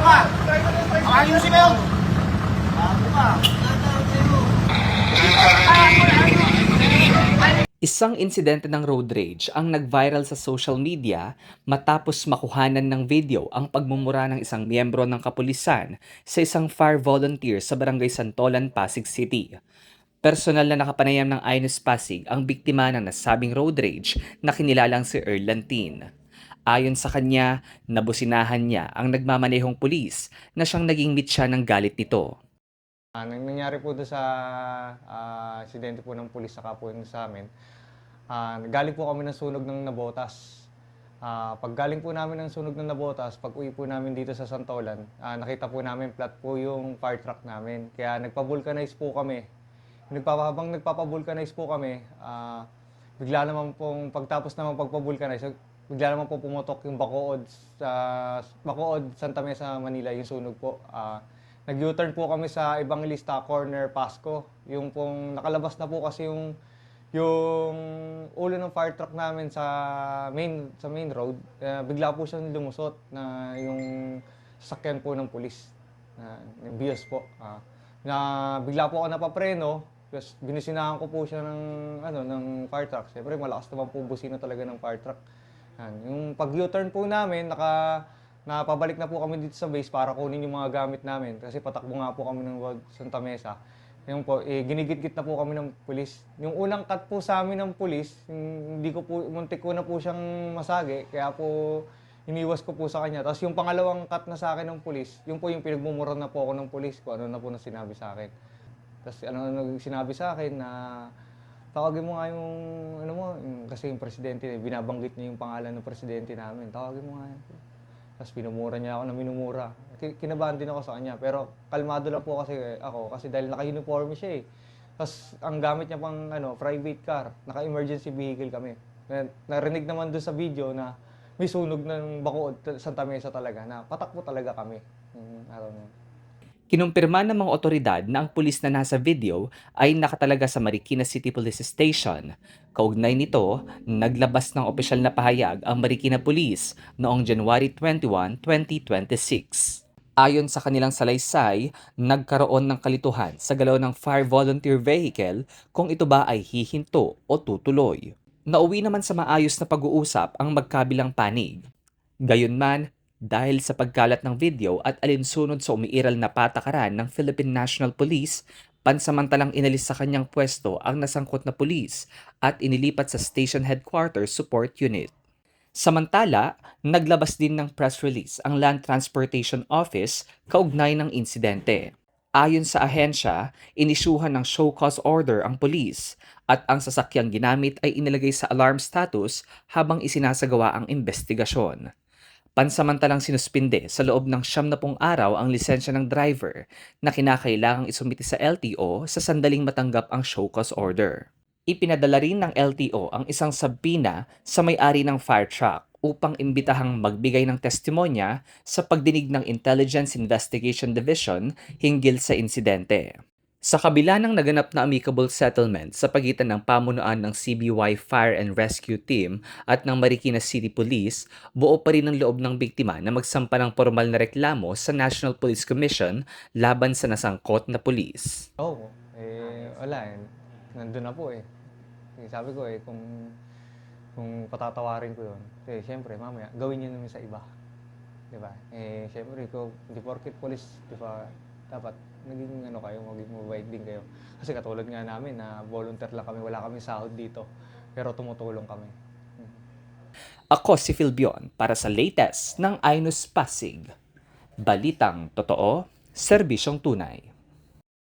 ka! Ayusin mo yun! Bago ka! Isang insidente ng road rage ang nag-viral sa social media matapos makuhanan ng video ang pagmumura ng isang miyembro ng kapulisan sa isang fire volunteer sa Barangay Santolan, Pasig City. Personal na nakapanayam ng Inus Pasig ang biktima ng nasabing road rage na kinilalang si Earl Lantin. Ayon sa kanya, nabusinahan niya ang nagmamanehong pulis na siyang naging mitya ng galit nito. Nangyari po doon sa aksidente po ng pulis saka po yung sa amin. Galing po kami ng sunog ng Nabotas. Pag galing po namin ng sunog ng Nabotas, pag uwi po namin dito sa Santolan, nakita po namin flat po yung fire truck namin. Kaya nagpa-vulcanize po kami. Habang nagpapa-vulcanize po kami, bigla naman pong pagtapos naman pagpa-vulcanize, bigla naman po pumutok yung Bacood sa Bacood, Santa Mesa, Manila, yung sunog po. Nag-U-turn po kami sa Evangelista Corner, Pasco. Yung pong nakalabas na po kasi yung ulo ng fire truck namin sa main road. Bigla po siyang lumusot na yung sasakyan po ng pulis. Yung Vios po. Na bigla po ako napapreno. Tapos binisinahan ko po siya ng fire truck. Siyempre malakas naman po busina talaga ng fire truck. Yung pag U-turn po namin, napabalik na po kami dito sa base para kunin yung mga gamit namin kasi patakbo nga po kami ng Road Santa Mesa. Yung po, ginigit-git na po kami ng pulis. Yung unang cut po sa amin ng pulis, muntik ko na po siyang masagi, kaya po iniwas ko po sa kanya. Tapos yung pangalawang cut na sa akin ng pulis, yung po yung pinagmumura na po ako ng pulis, kung ano na po na sinabi sa akin. Tapos sinabi sa akin na tawagin mo nga kasi yung presidente, binabanggit niya yung pangalan ng presidente namin, tawagin mo nga yun. Tapos pinumura niya ako na minumura. Kinabahan din ako sa kanya. Pero kalmado lang po kasi ako. Kasi dahil naka-uniforme siya eh. Tapos ang gamit niya pang private car. Naka-emergency vehicle kami. Narinig naman doon sa video na may sunog ng Bacood, Santa Mesa talaga. Na patakbo talaga kami. Araw na yun. Kinumpirma ng mga otoridad na ang pulis na nasa video ay nakatalaga sa Marikina City Police Station. Kaugnay nito, naglabas ng opisyal na pahayag ang Marikina Police noong January 21, 2026. Ayon sa kanilang salaysay, nagkaroon ng kalituhan sa galaw ng fire volunteer vehicle kung ito ba ay hihinto o tutuloy. Nauwi naman sa maayos na pag-uusap ang magkabilang panig. Gayunman, dahil sa pagkalat ng video at alinsunod sa umiiral na patakaran ng Philippine National Police, pansamantalang inalis sa kanyang pwesto ang nasangkot na pulis at inilipat sa Station Headquarters Support Unit. Samantala, naglabas din ng press release ang Land Transportation Office kaugnay ng insidente. Ayon sa ahensya, inisyuhan ng show cause order ang pulis at ang sasakyang ginamit ay inilagay sa alarm status habang isinasagawa ang investigasyon. Pansamantalang sinuspinde sa loob ng 70 araw ang lisensya ng driver na kinakailangang isumite sa LTO sa sandaling matanggap ang show cause order. Ipinadala rin ng LTO ang isang sabina sa may-ari ng fire truck upang imbitahang magbigay ng testimonya sa pagdinig ng Intelligence Investigation Division hinggil sa insidente. Sa kabila ng naganap na amicable settlement sa pagitan ng pamunuan ng CBY Fire and Rescue Team at ng Marikina City Police, buo pa rin ang loob ng biktima na magsampa ng formal na reklamo sa National Police Commission laban sa nasangkot na pulis. Wala eh. Nandun na po eh. Sabi ko kung patatawarin ko yun, siyempre mamaya gawin niyo naman sa iba. Diba? Siyempre di porket police, diba, dapat maging maging mabait din kayo. Kasi katulad nga namin na volunteer lang kami, wala kami sahod dito, pero tumutulong kami. Ako si Philbion para sa latest ng Inus Pasig. Balitang totoo, serbisyong tunay.